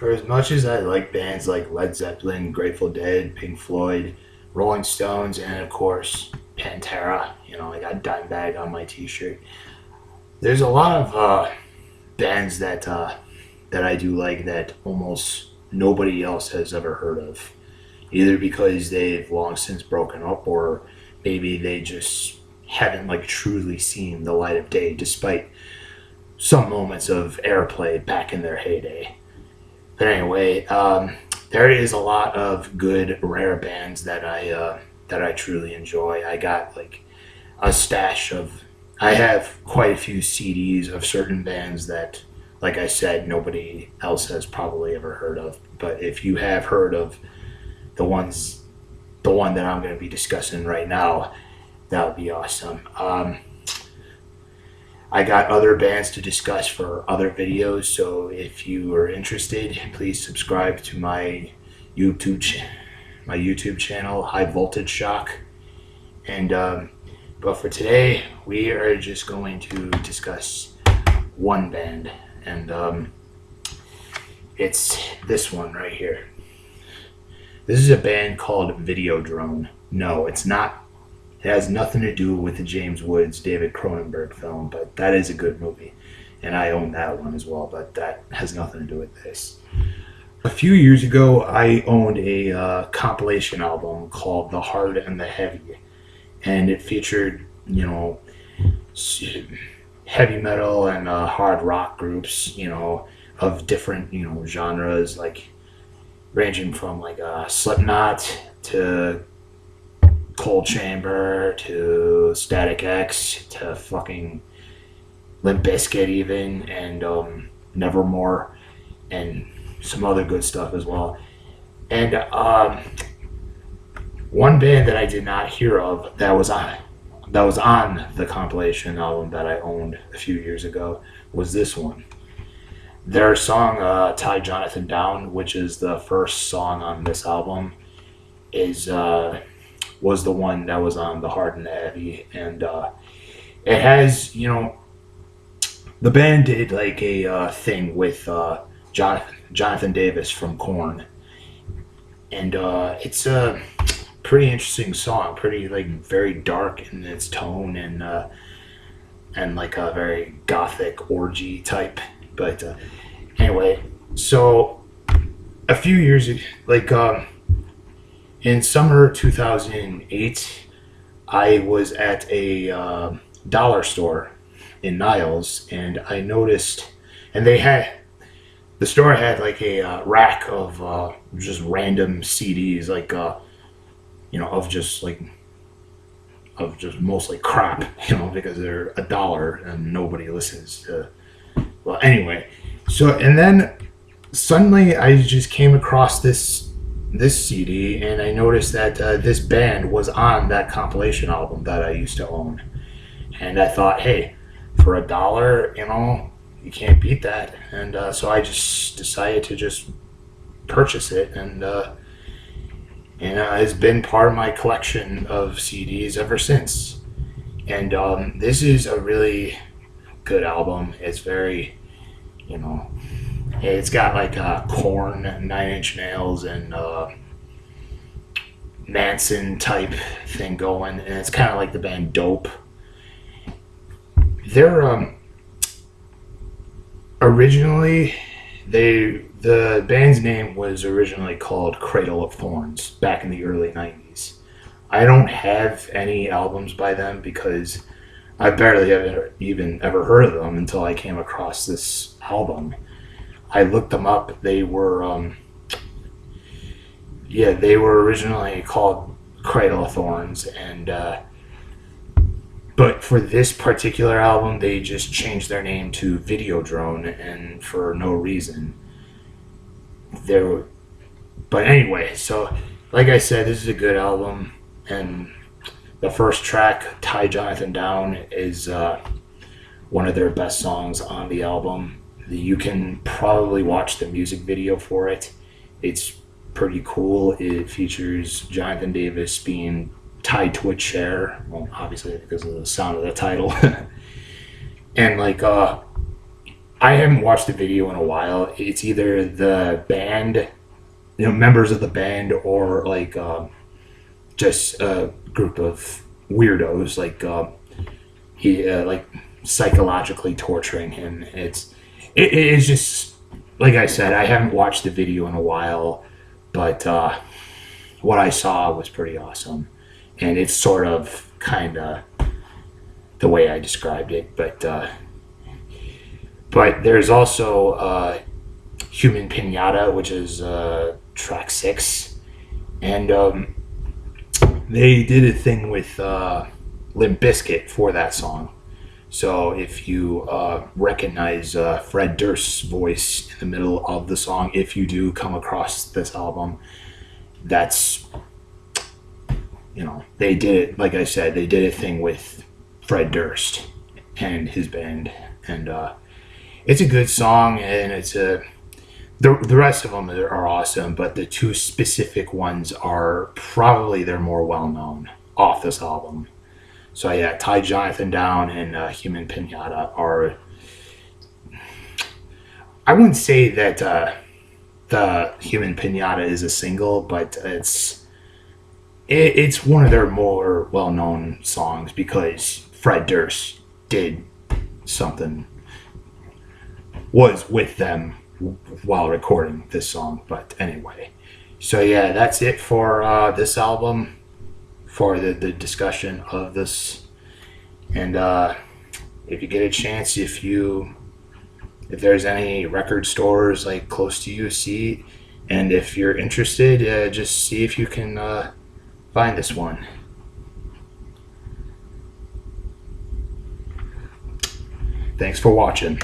For as much as I like bands like Led Zeppelin, Grateful Dead, Pink Floyd, Rolling Stones, and of course Pantera, I got Dimebag on my T-shirt. There's a lot of bands that I do like that almost nobody else has ever heard of, either because they've long since broken up or maybe they just haven't like truly seen the light of day, despite some moments of airplay back in their heyday. But anyway, there is a lot of good rare bands that I truly enjoy. I got like a stash of. I have quite a few CDs of certain bands that, like I said, nobody else has probably ever heard of. But if you have heard of the ones, the one that I'm going to be discussing right now, that would be awesome. I got other bands to discuss for other videos, so if you are interested, please subscribe to my YouTube channel, High Voltage Shock. And but for today, we are just going to discuss one band, and it's this one right here. This is a band called Videodrone. No, it's not. It has nothing to do with the James Woods, David Cronenberg film, but that is a good movie, and I own that one as well, but that has nothing to do with this. A few years ago, I owned a compilation album called The Hard and the Heavy, and it featured, heavy metal and hard rock groups, of different, genres, like ranging from like Slipknot to Cold Chamber to Static X to fucking Limp Bizkit even, and Nevermore, and some other good stuff as well. And one band that I did not hear of that was on the compilation album that I owned a few years ago was this one. Their song "Tie Jonathan Down," which is the first song on this album, was the one that was on The Hard and the Heavy, and it has, the band did like a thing with Jonathan Davis from Korn, and it's a pretty interesting song, pretty like very dark in its tone, and like a very gothic orgy type. But anyway, so a few years like in summer 2008, I was at a dollar store in Niles, and I noticed, and the store had like a rack of just random CDs, like of just mostly crap, because they're a dollar and nobody listens to. Well, anyway, so and then suddenly I just came across this CD, and I noticed that this band was on that compilation album that I used to own, and I thought, hey, for a dollar, you can't beat that, and so I just decided to just purchase it, and it's been part of my collection of CDs ever since. And this is a really good album. It's very, it's got like Korn, Nine Inch Nails, and Manson type thing going, and it's kind of like the band Dope. They're originally the band's name was originally called Cradle of Thorns back in the early 90s. I don't have any albums by them because I barely ever heard of them until I came across this album. I looked them up. They were they were originally called Cradle of Thorns, and but for this particular album, they just changed their name to Videodrone, and for no reason. But anyway, so like I said, this is a good album, and the first track, "Tie Jonathan Down," is one of their best songs on the album. You can probably watch the music video for it. It's pretty cool. It features Jonathan Davis being tied to a chair, well, obviously because of the sound of the title, and like I haven't watched the video in a while. It's either the band, members of the band, or like just a group of weirdos, like he like psychologically torturing him. It is just like I said. I haven't watched the video in a while, but what I saw was pretty awesome, and it's sort of kind of the way I described it. But there's also Human Pinata, which is track 6, and they did a thing with Limp Bizkit for that song. So if you recognize Fred Durst's voice in the middle of the song, if you do come across this album, that's, they did it, like I said, they did a thing with Fred Durst and his band. And it's a good song, and the rest of them are awesome, but the two specific ones are probably they're more well known off this album. So yeah, Tie Jonathan Down and Human Pinata are. I wouldn't say that the Human Pinata is a single, but it's one of their more well known songs because Fred Durst did something, was with them while recording this song. But anyway, so yeah, that's it for this album, for the discussion of this. And if you get a chance, if there's any record stores like close to you, see, and if you're interested, just see if you can find this one. Thanks for watching.